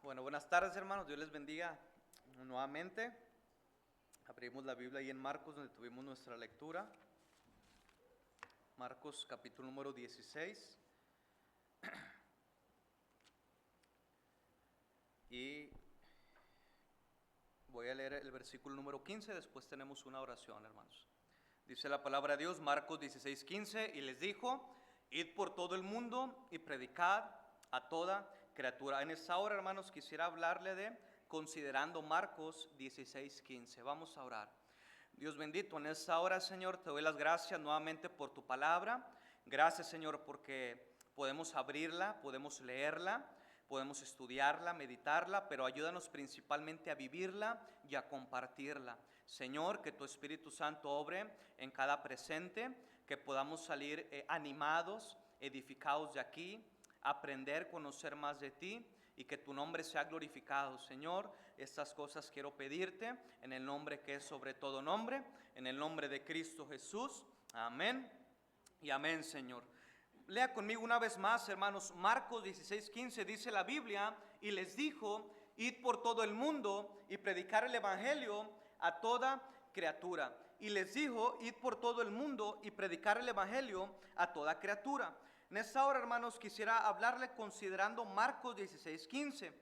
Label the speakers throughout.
Speaker 1: Bueno, buenas tardes, hermanos. Dios les bendiga nuevamente. Abrimos la Biblia ahí en Marcos, donde tuvimos nuestra lectura. Marcos capítulo número 16. Y voy a leer el versículo número 15, después tenemos una oración, hermanos. Dice la palabra de Dios, Marcos 16:15, y les dijo: id por todo el mundo y predicad a toda criatura. En esta hora, hermanos, quisiera hablarle de considerando Marcos 16:15. Vamos a orar. Dios bendito, en esta hora, Señor, te doy las gracias nuevamente por tu palabra. Gracias, Señor, porque podemos abrirla, podemos leerla, podemos estudiarla, meditarla, pero ayúdanos principalmente a vivirla y a compartirla. Señor, que tu Espíritu Santo obre en cada presente, que podamos salir animados, edificados de aquí, aprender, conocer más de ti y que tu nombre sea glorificado. Señor, estas cosas quiero pedirte en el nombre que es sobre todo nombre, en el nombre de Cristo Jesús. Amén y amén, Señor. Lea conmigo una vez más, hermanos, Marcos 16:15, dice la Biblia, y les dijo: id por todo el mundo y predicar el evangelio a toda criatura. Y les dijo: id por todo el mundo y predicar el evangelio a toda criatura. En esta hora, hermanos, quisiera hablarle considerando Marcos 16:15.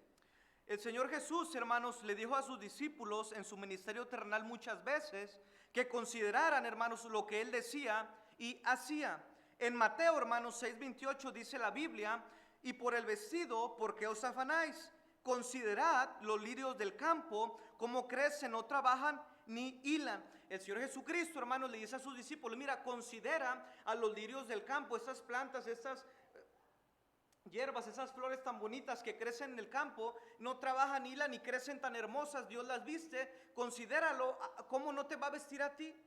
Speaker 1: El Señor Jesús, hermanos, le dijo a sus discípulos en su ministerio terrenal muchas veces que consideraran, hermanos, lo que Él decía y hacía. En Mateo, hermanos, 6:28 dice la Biblia: y por el vestido, ¿por qué os afanáis? Considerad los lirios del campo, cómo crecen, no trabajan ni hilan. El Señor Jesucristo, hermanos, le dice a sus discípulos: mira, considera a los lirios del campo, estas plantas, estas hierbas, esas flores tan bonitas que crecen en el campo, no trabajan, hilan ni crecen tan hermosas, Dios las viste. Considéralo, ¿cómo no te va a vestir a ti?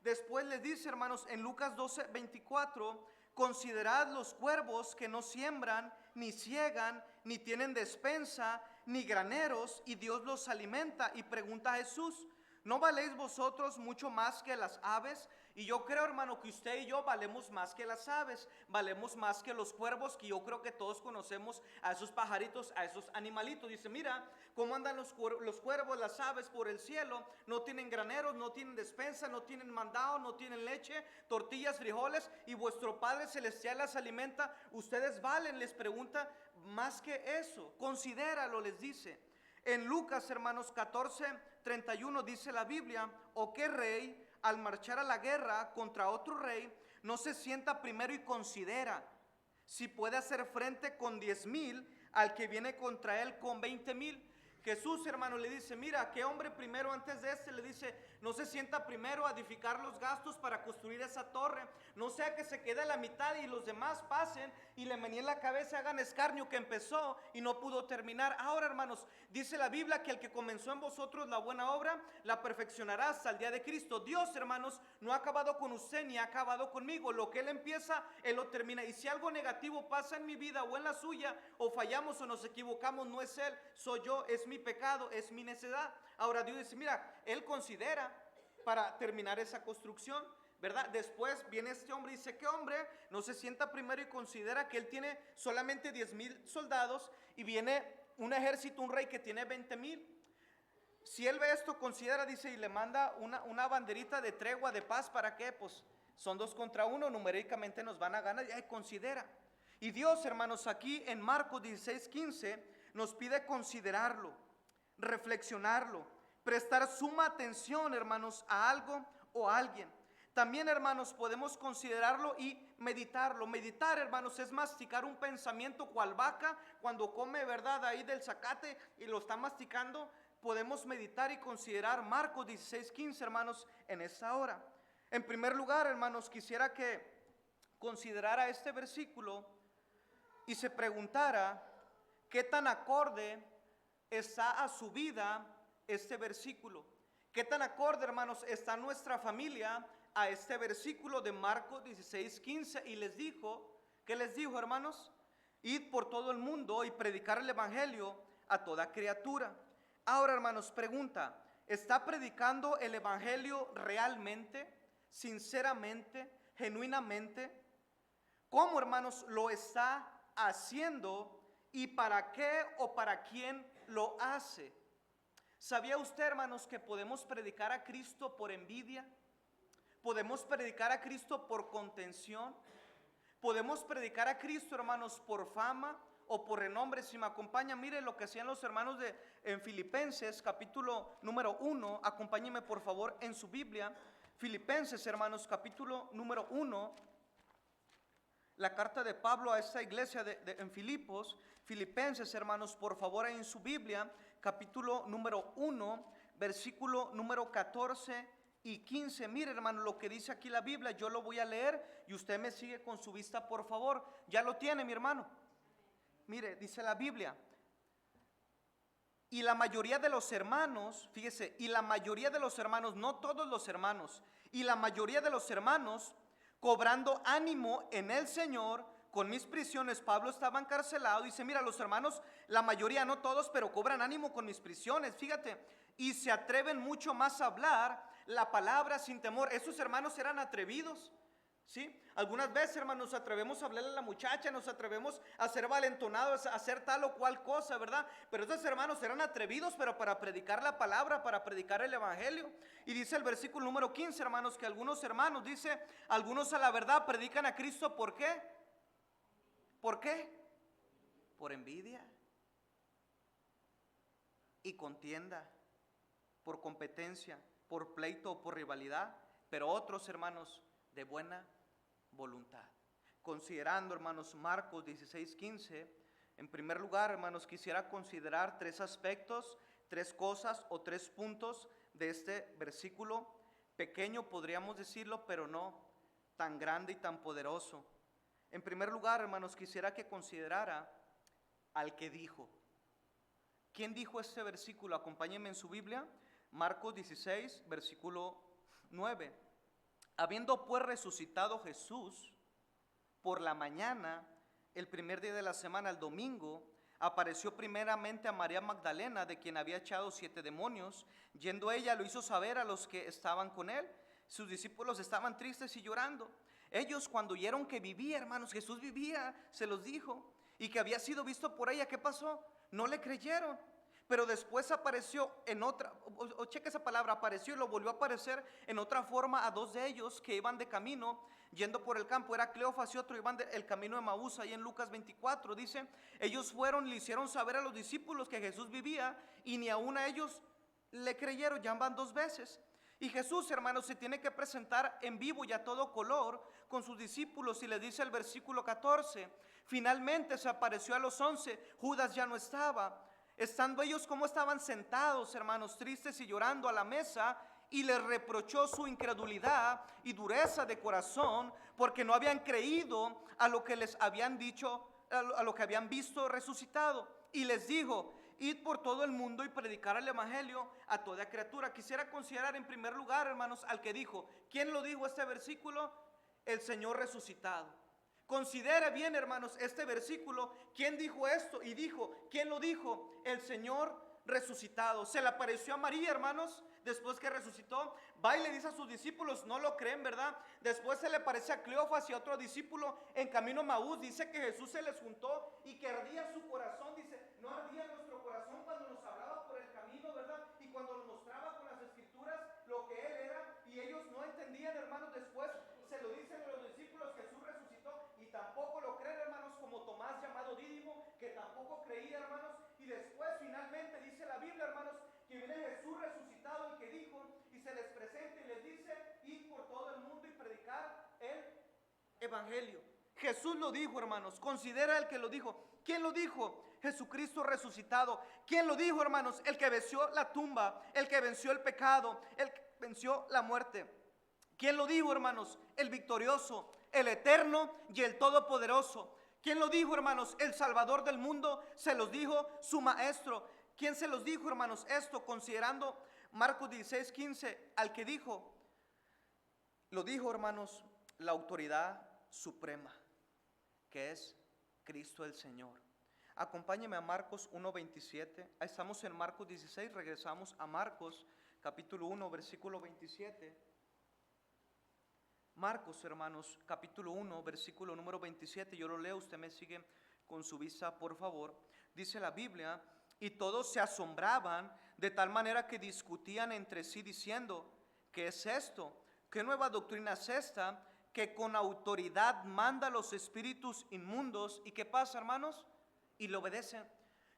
Speaker 1: Después les dice, hermanos, en Lucas 12:24, considerad los cuervos que no siembran, ni ciegan, ni tienen despensa, ni graneros, y Dios los alimenta. Y pregunta a Jesús: ¿no valéis vosotros mucho más que las aves? Y yo creo, hermano, que usted y yo valemos más que las aves, valemos más que los cuervos, que yo creo que todos conocemos a esos pajaritos, a esos animalitos. Dice: mira cómo andan los cuervos, las aves por el cielo, no tienen graneros, no tienen despensa, no tienen mandado, no tienen leche, tortillas, frijoles, y vuestro Padre Celestial las alimenta. Ustedes valen, les pregunta, más que eso. Considéralo, les dice. En Lucas, hermanos, 14:31 dice la Biblia: ¿o qué rey, al marchar a la guerra contra otro rey, no se sienta primero y considera si puede hacer frente con 10,000 al que viene contra él con 20,000? Jesús, hermano, le dice: mira, ¿qué hombre primero antes de le dice, no se sienta primero a edificar los gastos para construir esa torre? No sea que se quede a la mitad y los demás pasen y le meneen la cabeza, hagan escarnio que empezó y no pudo terminar. Ahora, hermanos, dice la Biblia que el que comenzó en vosotros la buena obra, la perfeccionará hasta el día de Cristo. Dios, hermanos, no ha acabado con usted ni ha acabado conmigo. Lo que Él empieza, Él lo termina. Y si algo negativo pasa en mi vida o en la suya, o fallamos o nos equivocamos, no es Él, soy yo, es mi pecado, es mi necedad. Ahora Dios dice: mira, Él considera para terminar esa construcción, ¿verdad? Después viene este hombre y dice: ¿qué hombre no se sienta primero y considera que él tiene solamente 10,000 soldados y viene un ejército, un rey que tiene 20,000? Si él ve esto, considera, dice, y le manda una banderita de tregua, de paz. ¿Para qué? Pues son 2 contra 1, numéricamente nos van a ganar. Y considera. Y Dios, hermanos, aquí en Marcos 16:15 nos pide considerarlo, reflexionarlo, prestar suma atención, hermanos, a algo o a alguien. También, hermanos, podemos considerarlo y meditarlo. Meditar, hermanos, es masticar un pensamiento cual vaca cuando come, ¿verdad?, ahí del zacate y lo está masticando. Podemos meditar y considerar Marcos 16:15, hermanos, en esta hora. En primer lugar, hermanos, quisiera que considerara este versículo y se preguntara qué tan acorde está a su vida este versículo. ¿Qué tan acorde, hermanos, está nuestra familia a este versículo de Marcos 16:15? Y les dijo, ¿qué les dijo, hermanos? Id por todo el mundo y predicar el evangelio a toda criatura. Ahora, hermanos, pregunta: ¿está predicando el evangelio realmente, sinceramente, genuinamente? ¿Cómo, hermanos, lo está haciendo? ¿Y para qué o para quién lo hace? ¿Sabía usted, hermanos, que podemos predicar a Cristo por envidia? ¿Podemos predicar a Cristo por contención? ¿Podemos predicar a Cristo, hermanos, por fama o por renombre? Si me acompaña, mire lo que hacían los hermanos en Filipenses, capítulo número 1. Acompáñeme, por favor, en su Biblia. Filipenses, hermanos, capítulo número 1. La carta de Pablo a esta iglesia en Filipos. Filipenses, hermanos, por favor, en su Biblia, capítulo número 1, versículo número 14 y 15. Mire, hermano, lo que dice aquí la Biblia. Yo lo voy a leer y usted me sigue con su vista, por favor. Ya lo tiene, mi hermano. Mire, dice la Biblia: y la mayoría de los hermanos, fíjese, y la mayoría de los hermanos, no todos los hermanos, y la mayoría de los hermanos, cobrando ánimo en el Señor con mis prisiones. Pablo estaba encarcelado. Dice, mira, los hermanos, la mayoría, no todos, pero cobran ánimo con mis prisiones, fíjate, y se atreven mucho más a hablar la palabra sin temor. Esos hermanos eran atrevidos, ¿sí? Algunas veces, hermanos, nos atrevemos a hablarle a la muchacha, nos atrevemos a ser valentonados, a hacer tal o cual cosa, ¿verdad? Pero esos hermanos eran atrevidos, pero para predicar la palabra, para predicar el evangelio. Y dice el versículo número 15, hermanos, que algunos hermanos, dice, algunos a la verdad predican a Cristo, ¿por qué? ¿Por qué? Por envidia y contienda, por competencia, por pleito o por rivalidad. Pero otros, hermanos, de buena voluntad. Considerando, hermanos, Marcos 16:15, en primer lugar, hermanos, quisiera considerar tres aspectos, tres cosas o tres puntos de este versículo. Pequeño podríamos decirlo, pero no tan grande y tan poderoso. En primer lugar, hermanos, quisiera que considerara al que dijo. ¿Quién dijo este versículo? Acompáñenme en su Biblia, Marcos 16, versículo 9. Habiendo pues resucitado Jesús por la mañana, el primer día de la semana, el domingo, apareció primeramente a María Magdalena, de quien había echado 7 demonios. Yendo ella, lo hizo saber a los que estaban con él. Sus discípulos estaban tristes y llorando. Ellos, cuando oyeron que vivía, hermanos, Jesús vivía, se los dijo, y que había sido visto por ella, ¿qué pasó? No le creyeron. Pero después apareció en otra, o cheque esa palabra, apareció y lo volvió a aparecer en otra forma a 2 de ellos que iban de camino, yendo por el campo. Era Cleofas y otro, iban el camino de Emaús, ahí en Lucas 24, dice, ellos fueron y le hicieron saber a los discípulos que Jesús vivía, y ni aún a ellos le creyeron. Ya van 2 veces. Y Jesús, hermanos, se tiene que presentar en vivo y a todo color con sus discípulos, y les dice el versículo 14, finalmente se apareció a los 11, Judas ya no estaba. Estando ellos como estaban sentados, hermanos, tristes y llorando a la mesa, y les reprochó su incredulidad y dureza de corazón, porque no habían creído a lo que les habían dicho, a lo que habían visto resucitado. Y les dijo, id por todo el mundo y predicar el evangelio a toda criatura. Quisiera considerar en primer lugar, hermanos, al que dijo. ¿Quién lo dijo este versículo? El Señor resucitado. Considere bien, hermanos, este versículo. ¿Quién dijo esto? Y dijo, ¿quién lo dijo? El Señor resucitado. Se le apareció a María, hermanos, después que resucitó. Va y le dice a sus discípulos, no lo creen, ¿verdad? Después se le aparece a Cleofas y a otro discípulo en camino a Emaús. Dice que Jesús se les juntó y que ardía su corazón. Dice, no ardía nuestro corazón cuando nos hablaba por el camino, ¿verdad? Y cuando nos mostraba con las escrituras lo que Él era. Y ellos no entendían, hermanos. Después se lo dicen a los discípulos, Jesús resucitó, y tampoco lo creen, hermanos, como Tomás, llamado Dídimo, que tampoco creía, hermanos. Y después finalmente dice la Biblia, hermanos, que viene Jesús resucitado, el que dijo, y se les presenta y les dice, ir por todo el mundo y predicar el evangelio. Jesús lo dijo, hermanos. Considera el que lo dijo. ¿Quién lo dijo? Jesucristo resucitado. ¿Quién lo dijo, hermanos? El que venció la tumba, el que venció el pecado, el que venció la muerte. ¿Quién lo dijo, hermanos? El victorioso, el eterno y el todopoderoso. ¿Quién lo dijo, hermanos? El Salvador del mundo. Se los dijo su maestro. ¿Quién se los dijo, hermanos? Esto considerando Marcos 16:15, al que dijo, lo dijo, hermanos, la autoridad suprema, que es Cristo el Señor. Acompáñeme a Marcos 1:27. Estamos en Marcos 16, regresamos a Marcos capítulo 1, versículo 27. Marcos, hermanos, capítulo 1, versículo número 27. Yo lo leo, usted me sigue con su vista, por favor. Dice la Biblia, y todos se asombraban de tal manera que discutían entre sí diciendo, ¿qué es esto? ¿Qué nueva doctrina es esta? Que con autoridad manda a los espíritus inmundos. ¿Y qué pasa, hermanos? Y le obedecen.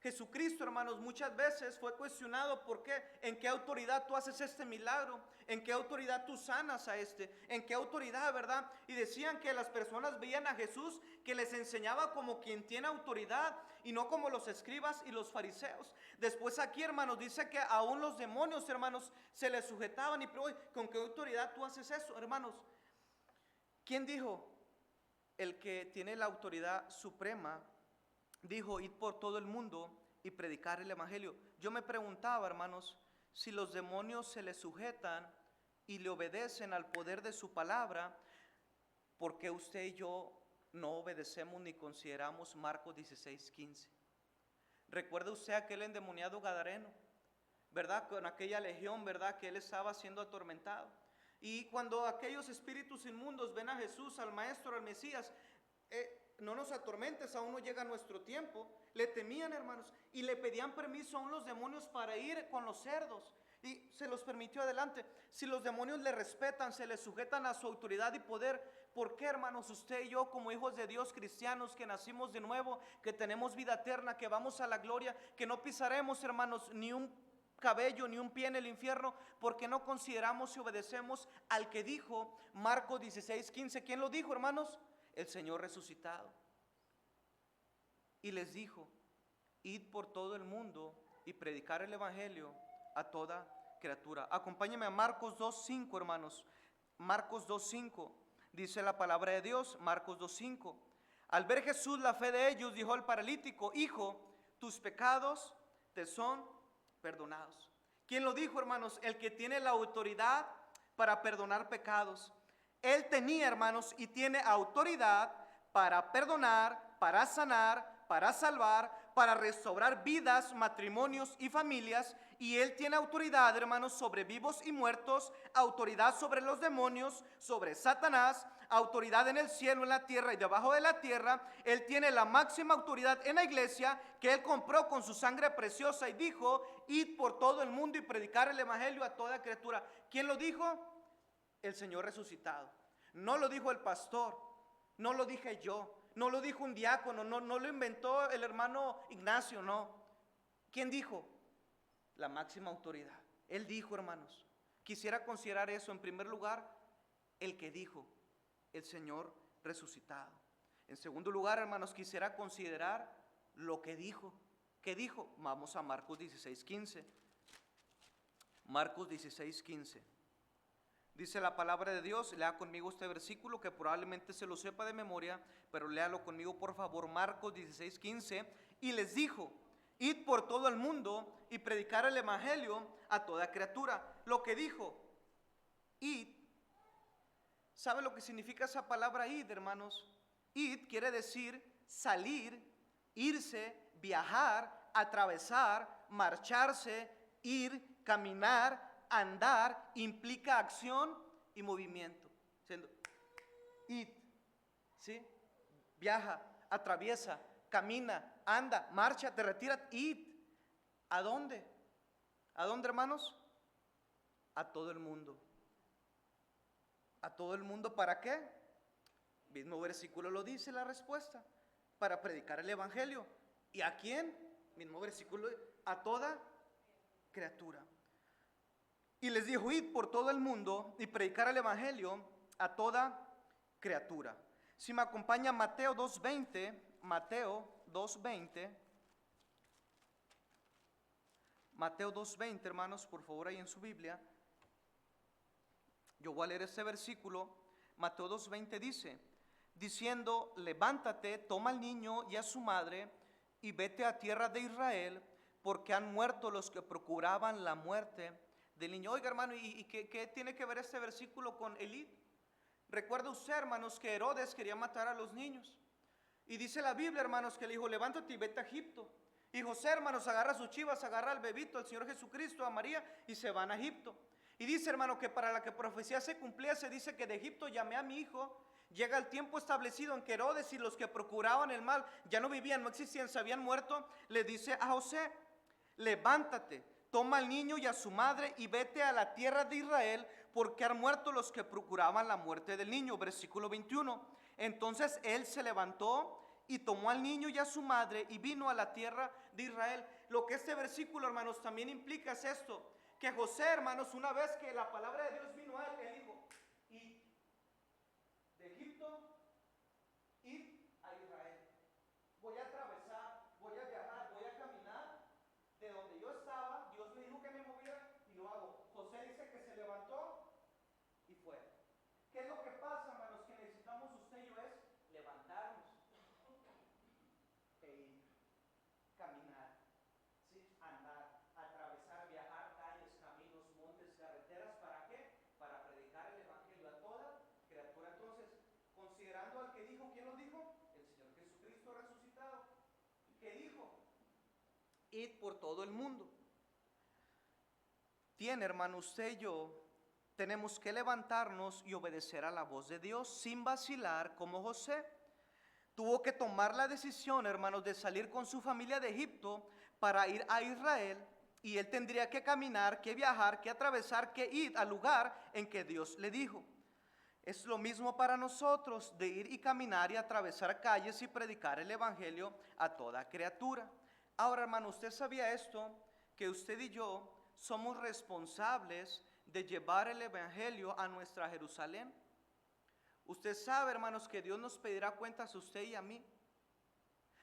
Speaker 1: Jesucristo, hermanos, muchas veces fue cuestionado por qué, en qué autoridad tú haces este milagro, en qué autoridad tú sanas a en qué autoridad, ¿verdad? Y decían que las personas veían a Jesús que les enseñaba como quien tiene autoridad y no como los escribas y los fariseos. Después aquí, hermanos, dice que aún los demonios, hermanos, se les sujetaban y pero, ¿con qué autoridad tú haces eso, hermanos? ¿Quién dijo? El que tiene la autoridad suprema dijo, id por todo el mundo y predicar el evangelio. Yo me preguntaba, hermanos, si los demonios se le sujetan y le obedecen al poder de su palabra, ¿por qué usted y yo no obedecemos ni consideramos Marcos 16:15? ¿Recuerda usted aquel endemoniado gadareno? ¿Verdad? Con aquella legión, ¿verdad? Que él estaba siendo atormentado. Y cuando aquellos espíritus inmundos ven a Jesús, al Maestro, al Mesías, no nos atormentes, aún no llega nuestro tiempo. Le temían, hermanos, y le pedían permiso a los demonios para ir con los cerdos. Y se los permitió adelante. Si los demonios le respetan, se le sujetan a su autoridad y poder, ¿por qué, hermanos, usted y yo como hijos de Dios, cristianos, que nacimos de nuevo, que tenemos vida eterna, que vamos a la gloria, que no pisaremos, hermanos, ni un cabello ni un pie en el infierno, porque no consideramos y obedecemos al que dijo Marcos 16:15? ¿Quién lo dijo, hermanos? El Señor resucitado. Y les dijo, id por todo el mundo y predicar el evangelio a toda criatura. Acompáñenme a Marcos 2:5, hermanos. Marcos 2:5 dice la palabra de Dios. Marcos 2:5. Al ver Jesús la fe de ellos, dijo al paralítico, hijo, tus pecados te son perdonados. ¿Quién lo dijo, hermanos? El que tiene la autoridad para perdonar pecados. Él tenía, hermanos, y tiene autoridad para perdonar, para sanar, para salvar, para restaurar vidas, matrimonios y familias. Y Él tiene autoridad, hermanos, sobre vivos y muertos, autoridad sobre los demonios, sobre Satanás, autoridad en el cielo, en la tierra y debajo de la tierra. Él tiene la máxima autoridad en la iglesia que Él compró con su sangre preciosa y dijo, id por todo el mundo y predicar el evangelio a toda criatura. ¿Quién lo dijo? El Señor resucitado. No lo dijo el pastor, no lo dije yo, no lo dijo un diácono, no lo inventó el hermano Ignacio, no. ¿Quién dijo? La máxima autoridad. Él dijo, hermanos. Quisiera considerar eso en primer lugar, el que dijo, el Señor resucitado. En segundo lugar, hermanos, quisiera considerar lo que dijo. ¿Qué dijo? Vamos a Marcos 16:15. Marcos 16:15. Dice la palabra de Dios, lea conmigo este versículo que probablemente se lo sepa de memoria, pero léalo conmigo por favor. Marcos 16:15. Y les dijo, id por todo el mundo y predicar el evangelio a toda criatura. Lo que dijo, id, ¿sabe lo que significa esa palabra id, hermanos? Id quiere decir salir, irse, viajar, atravesar, marcharse, ir, caminar, andar, implica acción y movimiento. Siendo id, ¿sí? Viaja, atraviesa, camina, anda, marcha, te retira, id. ¿A dónde? ¿A dónde, hermanos? A todo el mundo. ¿A todo el mundo para qué? Mismo versículo lo dice la respuesta. Para predicar el evangelio. ¿Y a quién? Mismo versículo, a toda criatura. Y les dijo, id por todo el mundo y predicar el evangelio a toda criatura. Si me acompaña Mateo 2:20, Mateo 2:20, Mateo 2:20, hermanos, por favor ahí en su Biblia. Yo voy a leer este versículo. Mateo 2:20 dice, diciendo, levántate, toma al niño y a su madre y vete a tierra de Israel, porque han muerto los que procuraban la muerte del niño. Oiga, hermano, ¿y qué tiene que ver este versículo con Elí? Recuerda usted, hermanos, que Herodes quería matar a los niños. Y dice la Biblia, hermanos, que le dijo, levántate y vete a Egipto. Y José, hermanos, agarra sus chivas, agarra al bebito, al Señor Jesucristo, a María, y se van a Egipto. Y dice, hermano, que para la que profecía se cumpliese, dice que de Egipto llamé a mi hijo, Llega el tiempo establecido en que Herodes y los que procuraban el mal ya no vivían, no existían, se habían muerto. Le dice a José: levántate, toma al niño y a su madre y vete a la tierra de Israel, porque han muerto los que procuraban la muerte del niño. Versículo 21. Entonces él se levantó y tomó al niño y a su madre y vino a la tierra de Israel. Lo que este versículo, hermanos, también implica es esto: que José, hermanos, una vez que la palabra de Dios vino a él dijo: y de Egipto, id a Israel. Voy a atravesar, voy a viajar, voy a caminar de donde yo estaba. Dios me dijo que me moviera y lo hago. José dice que se levantó y fue. ¿Qué es lo que pasa, hermanos? Que necesitamos usted y yo es levantarnos e ir, caminar, ¿sí? Andar, atravesar, viajar calles, caminos, montes, carreteras. ¿Para qué? Para predicar el evangelio a toda criatura. Entonces, considerando al que dijo, ¿quién lo dijo? El Señor Jesucristo resucitado. ¿Qué dijo? Id por todo el mundo. Tiene, hermano, usted y yo tenemos que levantarnos y obedecer a la voz de Dios sin vacilar, como José. Tuvo que tomar la decisión, hermanos, de salir con su familia de Egipto para ir a Israel, y él tendría que caminar, que viajar, que atravesar, que ir al lugar en que Dios le dijo. Es lo mismo para nosotros, de ir y caminar y atravesar calles y predicar el evangelio a toda criatura. Ahora, hermano, ¿usted sabía esto? Que usted y yo somos responsables de llevar el evangelio a nuestra Jerusalén. Usted sabe, hermanos, que Dios nos pedirá cuentas a usted y a mí.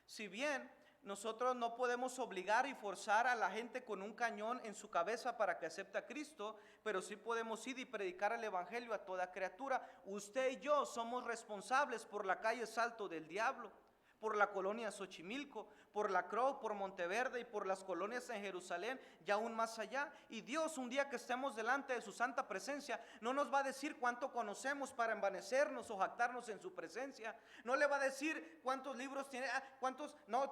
Speaker 1: Si bien nosotros no podemos obligar y forzar a la gente con un cañón en su cabeza para que acepte a Cristo, pero sí podemos ir y predicar el evangelio a toda criatura. Usted y yo somos responsables por la calle Salto del Diablo, por la colonia Xochimilco, por la Crow, por Monteverde y por las colonias en Jerusalén y aún más allá. Y Dios, un día que estemos delante de su santa presencia, no nos va a decir cuánto conocemos para envanecernos o jactarnos en su presencia. No le va a decir cuántos libros tiene,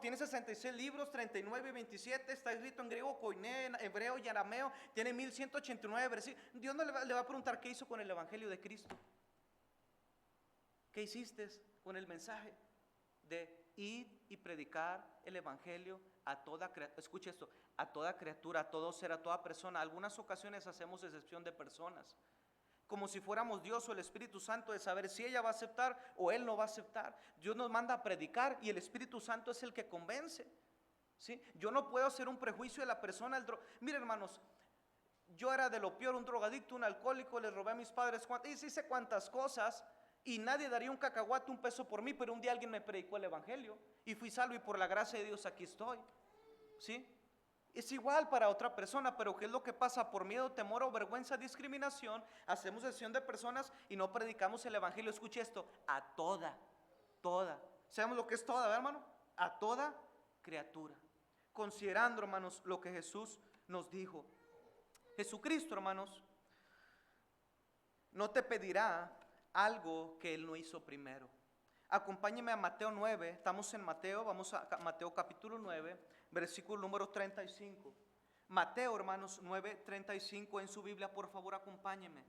Speaker 1: tiene 66 libros, 39 y 27, está escrito en griego, koiné, en hebreo y arameo, tiene 1189 versículos. Dios no le va a preguntar qué hizo con el evangelio de Cristo. ¿Qué hiciste con el mensaje de ir y predicar el evangelio a toda criatura? Escuche esto: a toda criatura, a todo ser, a toda persona. Algunas ocasiones hacemos excepción de personas, como si fuéramos Dios o el Espíritu Santo, de saber si ella va a aceptar o él no va a aceptar. Dios nos manda a predicar y el Espíritu Santo es el que convence, ¿sí? Yo no puedo hacer un prejuicio de la persona. Mire, hermanos, yo era de lo peor, un drogadicto, un alcohólico, les robé a mis padres, hice cuantas cosas, y nadie daría un cacahuate, un peso por mí, pero un día alguien me predicó el evangelio y fui salvo, y por la gracia de Dios aquí estoy, ¿sí? Es igual para otra persona, pero ¿qué es lo que pasa? Por miedo, temor o vergüenza, discriminación, hacemos excepción de personas y no predicamos el evangelio. Escuche esto: a toda. ¿Sabemos lo que es toda, ¿verdad, hermano? A toda criatura. Considerando, hermanos, lo que Jesús nos dijo. Jesucristo, hermanos, no te pedirá algo que Él no hizo primero. Acompáñeme a Mateo 9, estamos en Mateo, vamos a Mateo capítulo 9, versículo número 35. Mateo, hermanos, 9:35 en su Biblia, por favor, acompáñeme.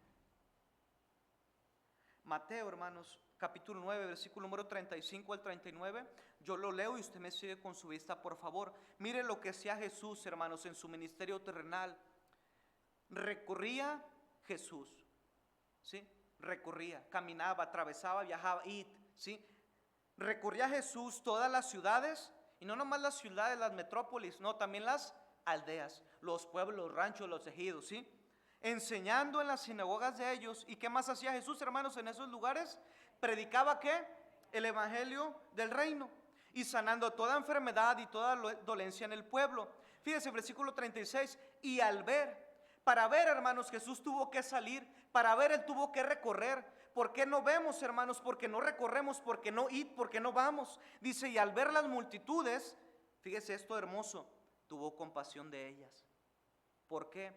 Speaker 1: Mateo, hermanos, capítulo 9, versículo número 35 al 39. Yo lo leo y usted me sigue con su vista, por favor. Mire lo que hacía Jesús, hermanos, en su ministerio terrenal. Recorría Jesús, ¿sí? Recorría, caminaba, atravesaba, viajaba, ¿sí? Recorría Jesús todas las ciudades, y no nomás las ciudades, las metrópolis, no, también las aldeas, los pueblos, los ranchos, los ejidos, ¿sí? Enseñando en las sinagogas de ellos. ¿Y qué más hacía Jesús, hermanos, en esos lugares? Predicaba, ¿qué? El evangelio del reino, y sanando toda enfermedad y toda dolencia en el pueblo. Fíjense, versículo 36, y para ver, hermanos, Jesús tuvo que salir, para ver Él tuvo que recorrer. ¿Por qué no vemos, hermanos? Porque no recorremos, porque no vamos. Dice, y al ver las multitudes, fíjese esto hermoso, tuvo compasión de ellas. ¿Por qué?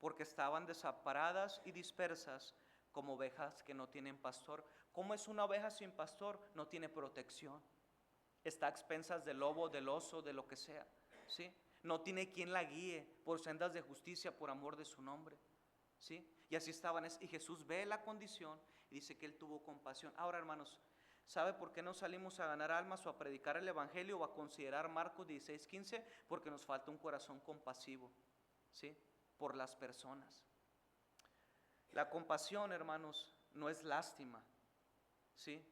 Speaker 1: Porque estaban desamparadas y dispersas como ovejas que no tienen pastor. ¿Cómo es una oveja sin pastor? No tiene protección. Está a expensas del lobo, del oso, de lo que sea, ¿sí? No tiene quien la guíe por sendas de justicia por amor de su nombre, ¿sí? Y así estaban, y Jesús ve la condición Y dice que Él tuvo compasión. Ahora, hermanos, ¿sabe por qué no salimos a ganar almas o a predicar el evangelio o a considerar Marcos 16:15? Porque nos falta un corazón compasivo, ¿sí? Por las personas. La compasión, hermanos, no es lástima, ¿sí?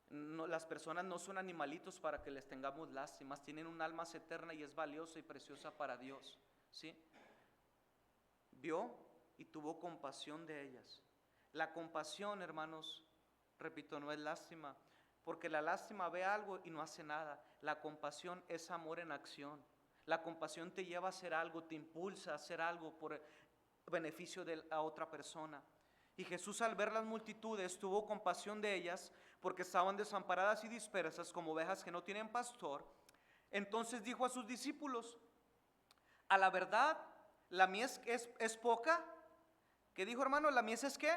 Speaker 1: No, las personas no son animalitos para que les tengamos lástimas, tienen un alma eterna y es valiosa y preciosa para Dios, ¿sí? Vio y tuvo compasión de ellas. La compasión, hermanos, repito, no es lástima, porque la lástima ve algo y no hace nada. La compasión es amor en acción. La compasión te lleva a hacer algo, te impulsa a hacer algo por beneficio de la otra persona. Y Jesús, al ver las multitudes, tuvo compasión de ellas porque estaban desamparadas y dispersas como ovejas que no tienen pastor. Entonces dijo a sus discípulos: a la verdad, la mies es poca. ¿Qué dijo, hermano? ¿La mies es qué?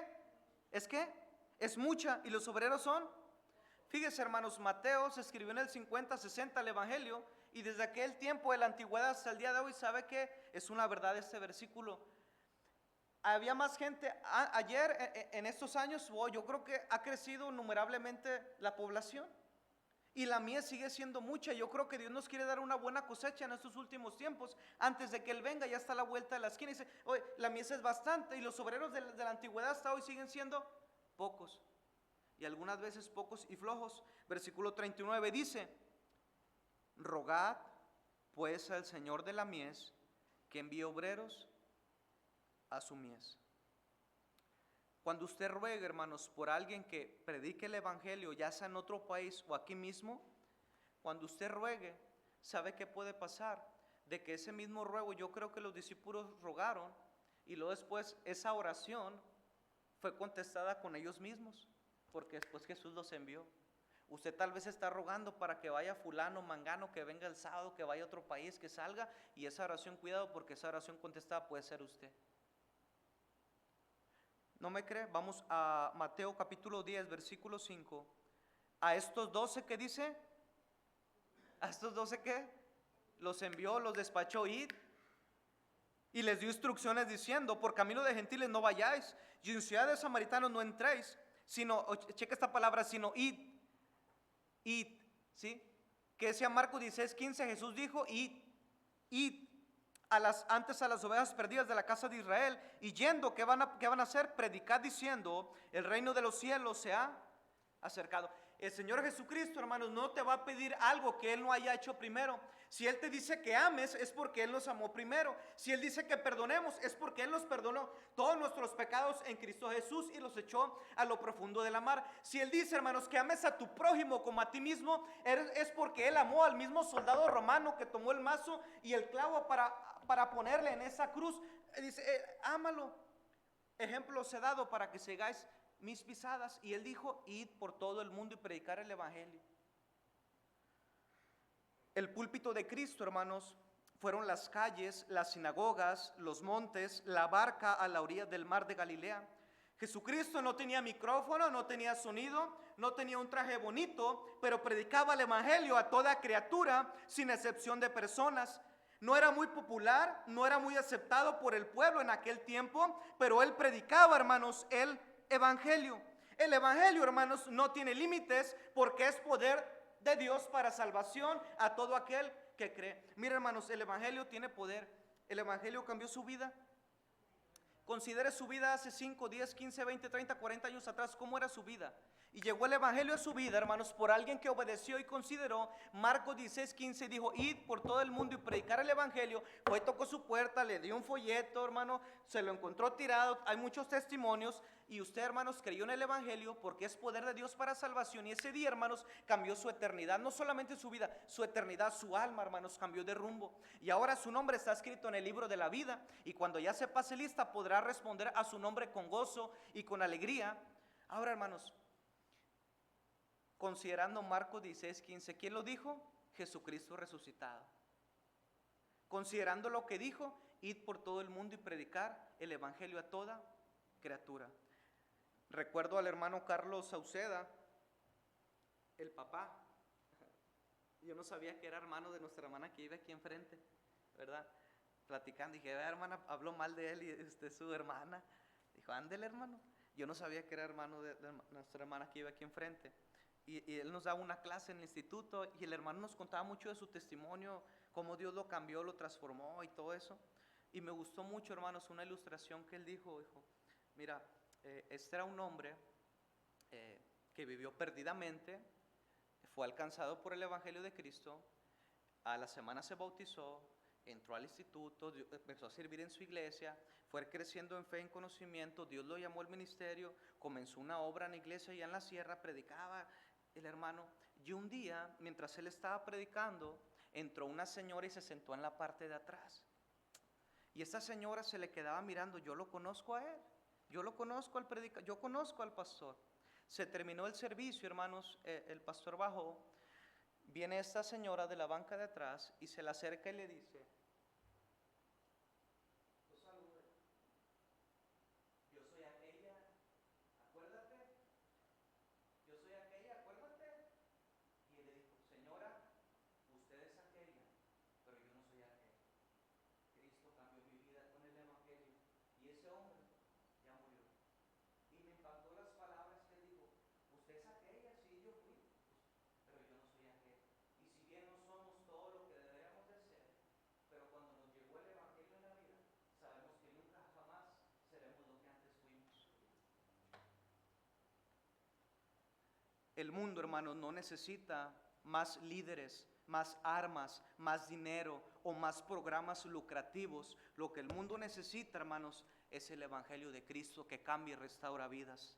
Speaker 1: ¿Es qué? Es mucha, y los obreros son. Fíjese, hermanos, Mateo se escribió en el 50-60 el Evangelio, y desde aquel tiempo de la antigüedad hasta el día de hoy, ¿sabe qué? Es una verdad este versículo. Había más gente ayer en estos años, yo creo que ha crecido innumerablemente la población. Y la mies sigue siendo mucha. Yo creo que Dios nos quiere dar una buena cosecha en estos últimos tiempos. Antes de que Él venga, ya está a la vuelta de la esquina. Y dice: oye, la mies es bastante. Y los obreros de la antigüedad hasta hoy siguen siendo pocos. Y algunas veces pocos y flojos. Versículo 39 dice: rogad pues al Señor de la mies que envíe obreros a su mies. Cuando usted ruegue, hermanos, por alguien que predique el evangelio, ya sea en otro país o aquí mismo, cuando usted ruegue, ¿sabe qué puede pasar? De que ese mismo ruego, yo creo que los discípulos rogaron y luego después esa oración fue contestada con ellos mismos, porque después Jesús los envió. Usted tal vez está rogando para que vaya fulano, mangano, que venga el sábado, que vaya a otro país, que salga, y esa oración, cuidado, porque esa oración contestada puede ser usted. ¿No me cree? Vamos a Mateo capítulo 10, versículo 5. A estos 12, ¿qué dice? A estos 12, ¿qué? Los envió, los despachó, id. Y les dio instrucciones diciendo: por camino de gentiles no vayáis, y en ciudad de samaritanos no entréis, sino, checa esta palabra, sino id. Id, ¿sí? Que decía Marcos 16:15, Jesús dijo: id. Antes a las ovejas perdidas de la casa de Israel, y yendo, ¿qué van a hacer? Predicad diciendo: el reino de los cielos se ha acercado. El Señor Jesucristo, hermanos, no te va a pedir algo que Él no haya hecho primero. Si Él te dice que ames, es porque Él nos amó primero. Si Él dice que perdonemos, es porque Él nos perdonó todos nuestros pecados en Cristo Jesús y los echó a lo profundo de la mar. Si Él dice, hermanos, que ames a tu prójimo como a ti mismo, es porque Él amó al mismo soldado romano que tomó el mazo y el clavo para ponerle en esa cruz. Dice: ámalo. Ejemplo os he dado para que sigáis mis pisadas. Y Él dijo: id por todo el mundo y predicar el evangelio. El púlpito de Cristo, hermanos, fueron las calles, las sinagogas, los montes, la barca a la orilla del mar de Galilea. Jesucristo no tenía micrófono, no tenía sonido, no tenía un traje bonito, pero predicaba el evangelio a toda criatura, sin excepción de personas. No era muy popular, no era muy aceptado por el pueblo en aquel tiempo, pero Él predicaba, hermanos, el evangelio. El evangelio, hermanos, no tiene límites porque es poder de Dios para salvación a todo aquel que cree. Mira, hermanos, el evangelio tiene poder. El evangelio cambió su vida. Considere su vida hace 5, 10, 15, 20, 30, 40 años atrás. ¿Cómo era su vida? Y llegó el evangelio a su vida, hermanos, por alguien que obedeció y consideró. Marcos 16:15 dijo: id por todo el mundo y predicar el evangelio. Fue, tocó su puerta, le dio un folleto, hermano, se lo encontró tirado. Hay muchos testimonios. Y usted, hermanos, creyó en el evangelio porque es poder de Dios para salvación. Y ese día, hermanos, cambió su eternidad. No solamente su vida, su eternidad, su alma, hermanos, cambió de rumbo. Y ahora su nombre está escrito en el libro de la vida. Y cuando ya se pase lista, podrá responder a su nombre con gozo y con alegría. Ahora, hermanos, considerando Marcos 16:15, ¿quién lo dijo? Jesucristo resucitado. Considerando lo que dijo: id por todo el mundo y predicar el evangelio a toda criatura. Recuerdo al hermano Carlos Sauceda, el papá. Yo no sabía que era hermano de nuestra hermana que vive aquí enfrente, ¿verdad? Platicando, dije: hermana, habló mal de él y su hermana. Dijo: ándele, hermano. Yo no sabía que era hermano de nuestra hermana que iba aquí enfrente. Y él nos daba una clase en el instituto y el hermano nos contaba mucho de su testimonio, cómo Dios lo cambió, lo transformó y todo eso. Y me gustó mucho, hermanos, una ilustración que él dijo, mira, este era un hombre que vivió perdidamente, fue alcanzado por el Evangelio de Cristo, a la semana se bautizó, entró al instituto, empezó a servir en su iglesia, fue creciendo en fe, en conocimiento, Dios lo llamó al ministerio, comenzó una obra en la iglesia allá en la sierra, predicaba el hermano, y un día, mientras él estaba predicando, entró una señora y se sentó en la parte de atrás. Y esta señora se le quedaba mirando, yo lo conozco a él, yo lo conozco al predicador, yo conozco al pastor. Se terminó el servicio, hermanos, el pastor bajó, viene esta señora de la banca de atrás y se le acerca y le dice, lo salude, yo soy aquella, acuérdate, yo soy aquella, acuérdate. Y él le dijo, señora, usted es aquella, pero yo no soy aquella. Cristo cambió mi vida con el Evangelio y ese hombre ya murió. Y me impactó las palabras que él dijo, usted es aquella, sí, yo fui, pero yo no soy aquella. Y si bien no somos todo lo que deberíamos de ser, pero cuando nos llegó el Evangelio en la vida, sabemos que nunca jamás seremos lo que antes fuimos. El mundo, hermanos, no necesita más líderes, más armas, más dinero o más programas lucrativos. Lo que el mundo necesita, hermanos, es el Evangelio de Cristo que cambia y restaura vidas.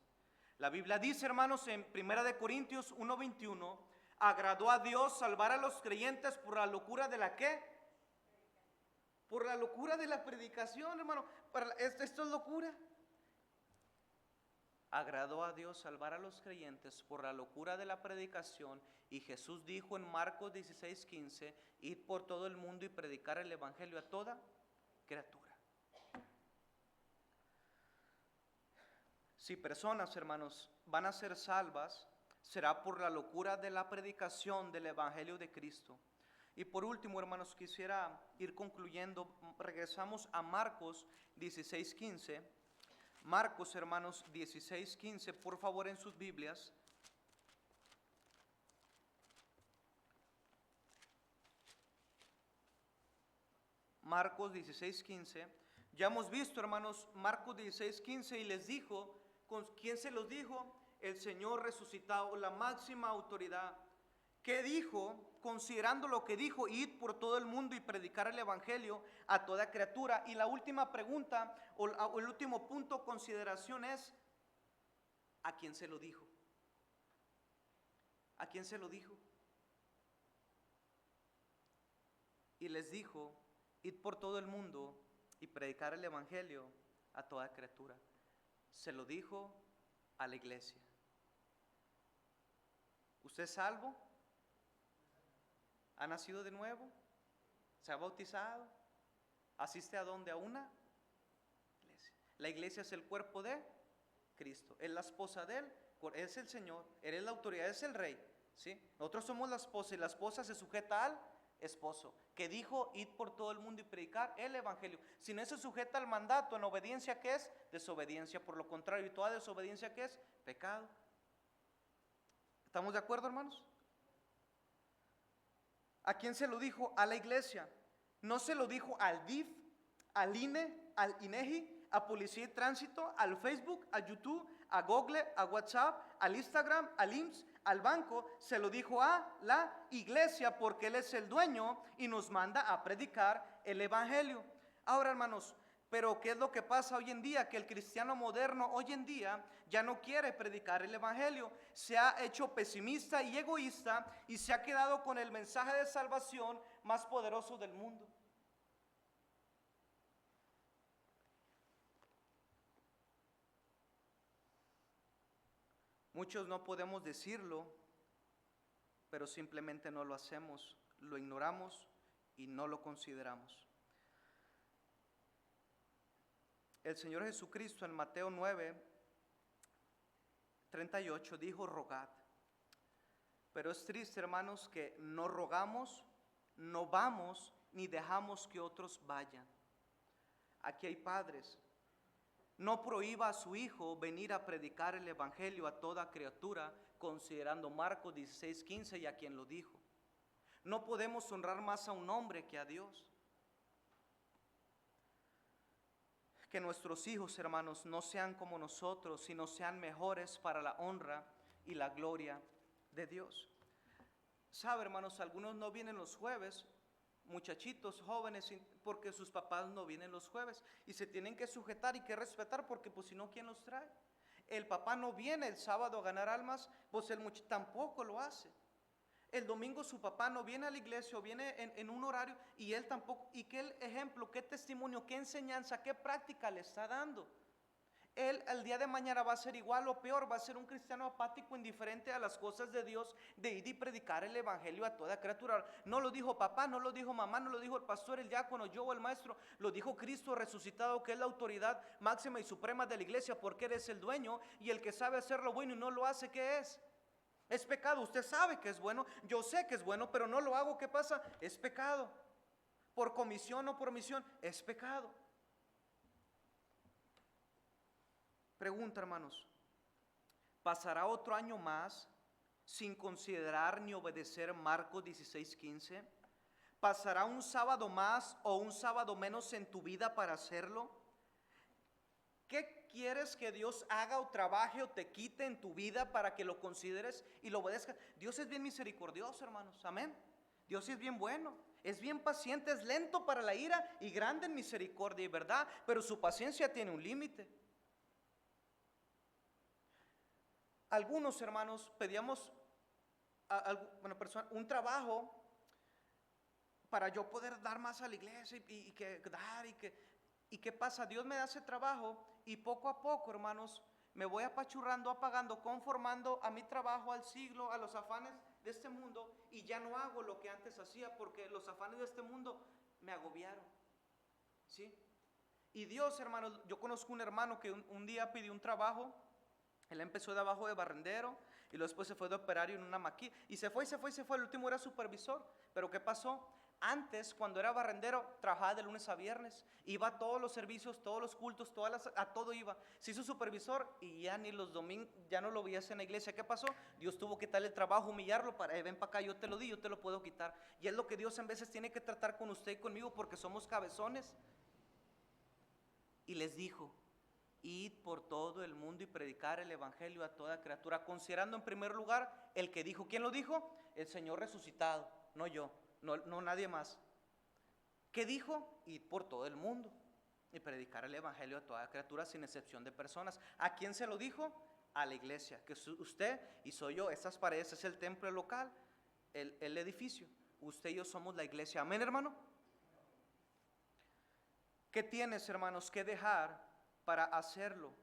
Speaker 1: La Biblia dice, hermanos, en 1 Corintios 1:21, agradó a Dios salvar a los creyentes por la locura de la ¿qué? Por la locura de la predicación, hermano. Esto es locura. Agradó a Dios salvar a los creyentes por la locura de la predicación. Y Jesús dijo en Marcos 16:15, id por todo el mundo y predicar el Evangelio a toda criatura. Si personas, hermanos, van a ser salvas, será por la locura de la predicación del Evangelio de Cristo. Y por último, hermanos, quisiera ir concluyendo. Regresamos a Marcos 16:15. Marcos, hermanos, 16:15, por favor, en sus Biblias. Marcos 16:15. Ya hemos visto, hermanos, Marcos 16:15 y les dijo, ¿con quién se los dijo? El Señor resucitado, la máxima autoridad. ¿Qué dijo? Considerando lo que dijo, id por todo el mundo y predicar el Evangelio a toda criatura. Y la última pregunta o el último punto de consideración es, ¿a quién se lo dijo? ¿A quién se lo dijo? Y les dijo, id por todo el mundo y predicar el Evangelio a toda criatura. Se lo dijo a la iglesia. ¿Usted es salvo? ¿Ha nacido de nuevo? ¿Se ha bautizado? ¿Asiste a dónde? A una iglesia. La iglesia es el cuerpo de Cristo. Es la esposa de él, es el Señor. Él es la autoridad, es el rey. ¿Sí? Nosotros somos la esposa y la esposa se sujeta al esposo, que dijo, id por todo el mundo y predicar el Evangelio. Si no se sujeta al mandato, en obediencia, ¿qué es? Desobediencia. Por lo contrario, ¿y toda desobediencia qué es? Pecado. ¿Estamos de acuerdo, hermanos? ¿A quién se lo dijo? A la iglesia. No se lo dijo al DIF, al INE, al INEGI, a Policía y Tránsito, al Facebook, a YouTube, a Google, a WhatsApp, al Instagram, al IMSS, al banco. Se lo dijo a la iglesia porque Él es el dueño y nos manda a predicar el Evangelio. Ahora, hermanos, pero ¿qué es lo que pasa hoy en día? Que el cristiano moderno hoy en día ya no quiere predicar el Evangelio. Se ha hecho pesimista y egoísta y se ha quedado con el mensaje de salvación más poderoso del mundo. Muchos no podemos decirlo, pero simplemente no lo hacemos, lo ignoramos y no lo consideramos. El Señor Jesucristo en Mateo 9:38 dijo, rogad. Pero es triste, hermanos, que no rogamos, no vamos, ni dejamos que otros vayan. Aquí hay padres no prohíba a su Hijo venir a predicar el Evangelio a toda criatura, considerando Marcos 16:15 y a quien lo dijo. No podemos honrar más a un hombre que a Dios. Que nuestros hijos, hermanos, no sean como nosotros, sino sean mejores para la honra y la gloria de Dios. Sabe, hermanos, algunos no vienen los jueves, muchachitos jóvenes, porque sus papás no vienen los jueves y se tienen que sujetar y que respetar, porque pues si no, ¿quién los trae? El papá no viene el sábado a ganar almas, pues el muchacho tampoco lo hace. El domingo su papá no viene a la iglesia o viene en un horario y él tampoco. ¿Y qué ejemplo, qué testimonio, qué enseñanza, qué práctica le está dando? Él al día de mañana va a ser igual o peor, va a ser un cristiano apático, indiferente a las cosas de Dios, de ir y predicar el evangelio a toda criatura. No lo dijo papá, no lo dijo mamá, no lo dijo el pastor, el diácono, yo o el maestro, lo dijo Cristo resucitado, que es la autoridad máxima y suprema de la iglesia, porque Él es el dueño, y el que sabe hacer lo bueno y no lo hace, ¿qué es? Es pecado. Usted sabe que es bueno, yo sé que es bueno, pero no lo hago, ¿qué pasa? Es pecado. Por comisión o por omisión, es pecado. Pregunta, hermanos, ¿pasará otro año más sin considerar ni obedecer Marcos 16:15? ¿Pasará un sábado más o un sábado menos en tu vida para hacerlo? ¿Qué quieres que Dios haga o trabaje o te quite en tu vida para que lo consideres y lo obedezcas? Dios es bien misericordioso, hermanos, amén. Dios es bien bueno, es bien paciente, es lento para la ira y grande en misericordia y verdad, pero su paciencia tiene un límite. Algunos hermanos pedíamos un trabajo para yo poder dar más a la iglesia y qué pasa, Dios me da ese trabajo y poco a poco, hermanos, me voy apachurrando, apagando, conformando a mi trabajo, al siglo, a los afanes de este mundo, y ya no hago lo que antes hacía porque los afanes de este mundo me agobiaron, ¿sí? Y Dios, hermanos, yo conozco un hermano que un día pidió un trabajo. Él empezó de abajo de barrendero y luego después se fue de operario en una maquila y se fue. El último era supervisor. Pero ¿qué pasó? Antes, cuando era barrendero, trabajaba de lunes a viernes. Iba a todos los servicios, todos los cultos, a todo iba. Se hizo supervisor y ya ni los domingos, ya no lo veías en la iglesia. ¿Qué pasó? Dios tuvo que darle el trabajo, humillarlo para, ven para acá, yo te lo di, yo te lo puedo quitar. Y es lo que Dios en veces tiene que tratar con usted y conmigo porque somos cabezones. Y les dijo: id por todo el mundo y predicar el evangelio a toda criatura, considerando en primer lugar el que dijo. ¿Quién lo dijo? El Señor resucitado, no yo, no nadie más. ¿Qué dijo? Id por todo el mundo y predicar el evangelio a toda criatura, sin excepción de personas. ¿A quién se lo dijo? A la iglesia, que es usted y soy yo. Estas paredes es el templo local, el edificio. Usted y yo somos la iglesia. Amén, hermano. ¿Qué tienes, hermanos, que dejar para hacerlo?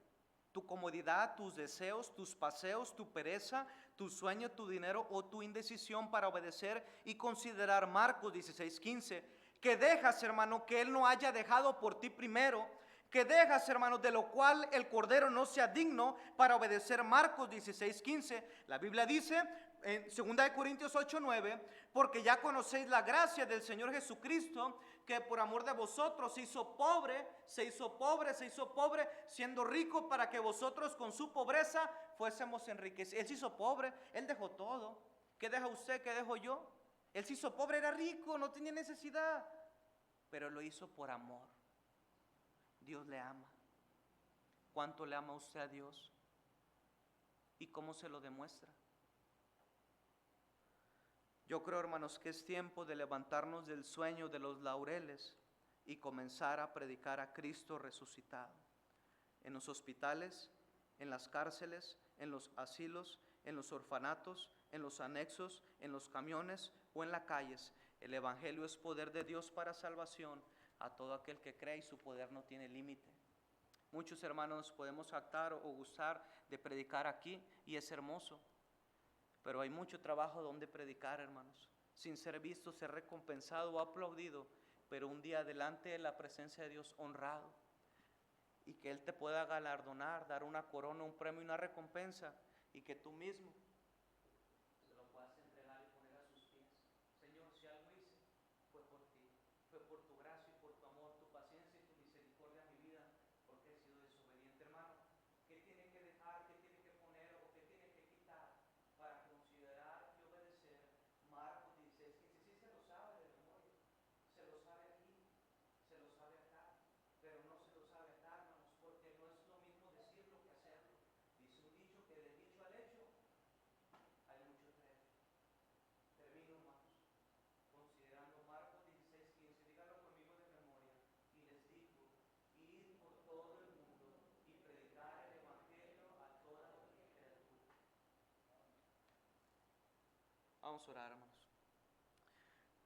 Speaker 1: Tu comodidad, tus deseos, tus paseos, tu pereza, tu sueño, tu dinero o tu indecisión para obedecer y considerar Marcos 16:15. Que dejas, hermano, que Él no haya dejado por ti primero. Que dejas, hermano, de lo cual el Cordero no sea digno para obedecer Marcos 16:15. La Biblia dice en 2 Corintios 8:9, porque ya conocéis la gracia del Señor Jesucristo, que por amor de vosotros se hizo pobre, siendo rico para que vosotros con su pobreza fuésemos enriquecidos. Él se hizo pobre, Él dejó todo. ¿Qué deja usted? ¿Qué dejo yo? Él se hizo pobre, era rico, no tenía necesidad, pero lo hizo por amor. Dios le ama. ¿Cuánto le ama usted a Dios? ¿Y cómo se lo demuestra? Yo creo, hermanos, que es tiempo de levantarnos del sueño de los laureles y comenzar a predicar a Cristo resucitado. En los hospitales, en las cárceles, en los asilos, en los orfanatos, en los anexos, en los camiones o en las calles. El evangelio es poder de Dios para salvación a todo aquel que cree, y su poder no tiene límite. Muchos hermanos podemos actar o gustar de predicar aquí y es hermoso. Pero hay mucho trabajo donde predicar, hermanos, sin ser visto, ser recompensado o aplaudido, pero un día delante de la presencia de Dios honrado, y que Él te pueda galardonar, dar una corona, un premio y una recompensa, y que tú mismo se lo puedas entregar y poner a sus pies. Señor, si algo hice, fue por ti, fue por tu gracia y por tu amor, tu paciencia y tu misericordia en mi vida, porque he sido desobediente Vamos a orar, hermanos.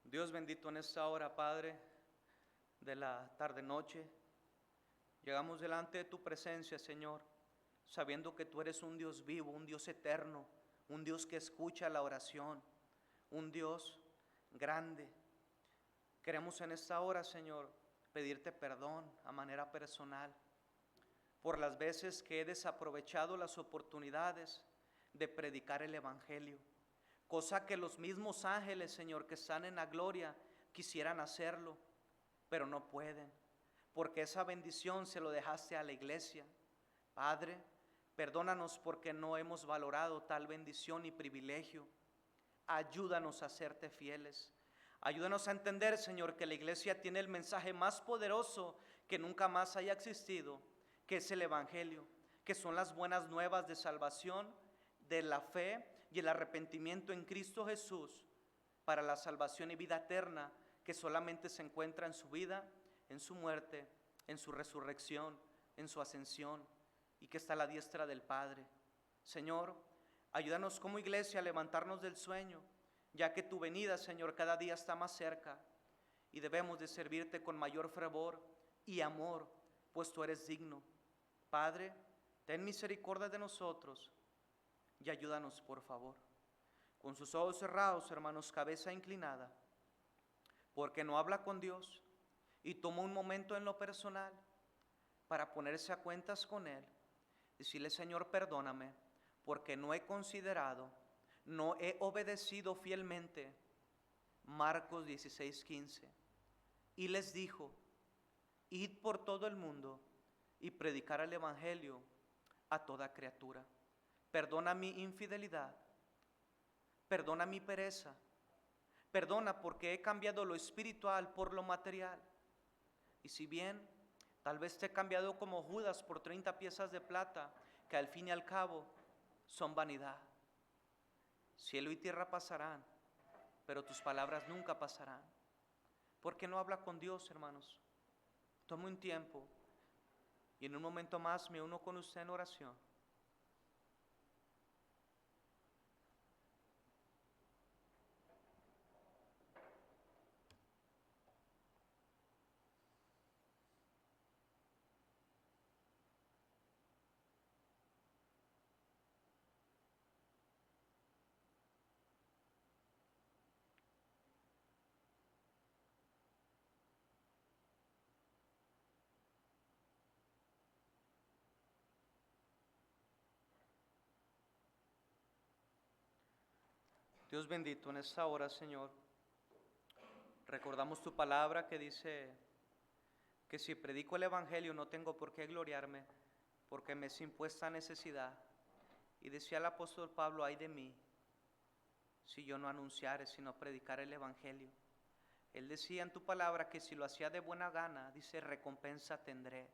Speaker 1: Dios bendito, en esta hora, Padre, de la tarde-noche, llegamos delante de tu presencia, Señor, sabiendo que tú eres un Dios vivo, un Dios eterno, un Dios que escucha la oración, un Dios grande. Queremos en esta hora, Señor, pedirte perdón a manera personal por las veces que he desaprovechado las oportunidades de predicar el Evangelio, cosa que los mismos ángeles, Señor, que están en la gloria, quisieran hacerlo, pero no pueden, porque esa bendición se lo dejaste a la iglesia. Padre, perdónanos porque no hemos valorado tal bendición y privilegio. Ayúdanos a serte fieles. Ayúdanos a entender, Señor, que la iglesia tiene el mensaje más poderoso que nunca más haya existido, que es el Evangelio, que son las buenas nuevas de salvación, de la fe y el arrepentimiento en Cristo Jesús para la salvación y vida eterna que solamente se encuentra en su vida, en su muerte, en su resurrección, en su ascensión, y que está a la diestra del Padre. Señor, ayúdanos como iglesia a levantarnos del sueño, ya que tu venida, Señor, cada día está más cerca y debemos de servirte con mayor fervor y amor, pues tú eres digno. Padre, ten misericordia de nosotros y ayúdanos, por favor. Con sus ojos cerrados, hermanos, cabeza inclinada, porque no habla con Dios y toma un momento en lo personal para ponerse a cuentas con Él. Decirle: Señor, perdóname, porque no he considerado, no he obedecido fielmente Marcos 16:15. Y les dijo: id por todo el mundo y predicar el Evangelio a toda criatura. Perdona mi infidelidad, perdona mi pereza, perdona porque he cambiado lo espiritual por lo material. Y si bien tal vez te he cambiado como Judas por 30 piezas de plata, que al fin y al cabo son vanidad. Cielo y tierra pasarán, pero tus palabras nunca pasarán. ¿Por qué no habla con Dios, hermanos? Tome un tiempo y en un momento más me uno con usted en oración. Dios bendito, en esta hora, Señor, recordamos tu palabra que dice que si predico el Evangelio no tengo por qué gloriarme, porque me es impuesta necesidad. Y decía el apóstol Pablo: ay de mí, si yo no anunciare, sino predicar el Evangelio. Él decía en tu palabra que si lo hacía de buena gana, dice: recompensa tendré.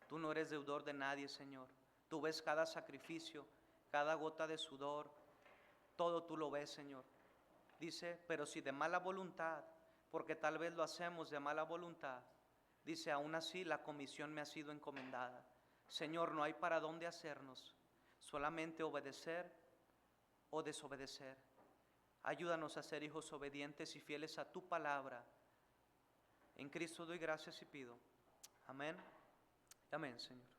Speaker 1: Tú no eres deudor de nadie, Señor. Tú ves cada sacrificio, cada gota de sudor, todo tú lo ves, Señor. Dice: pero si de mala voluntad, porque tal vez lo hacemos de mala voluntad, dice: aún así la comisión me ha sido encomendada. Señor, no hay para dónde hacernos, solamente obedecer o desobedecer. Ayúdanos a ser hijos obedientes y fieles a tu palabra. En Cristo doy gracias y pido. Amén. Amén, Señor.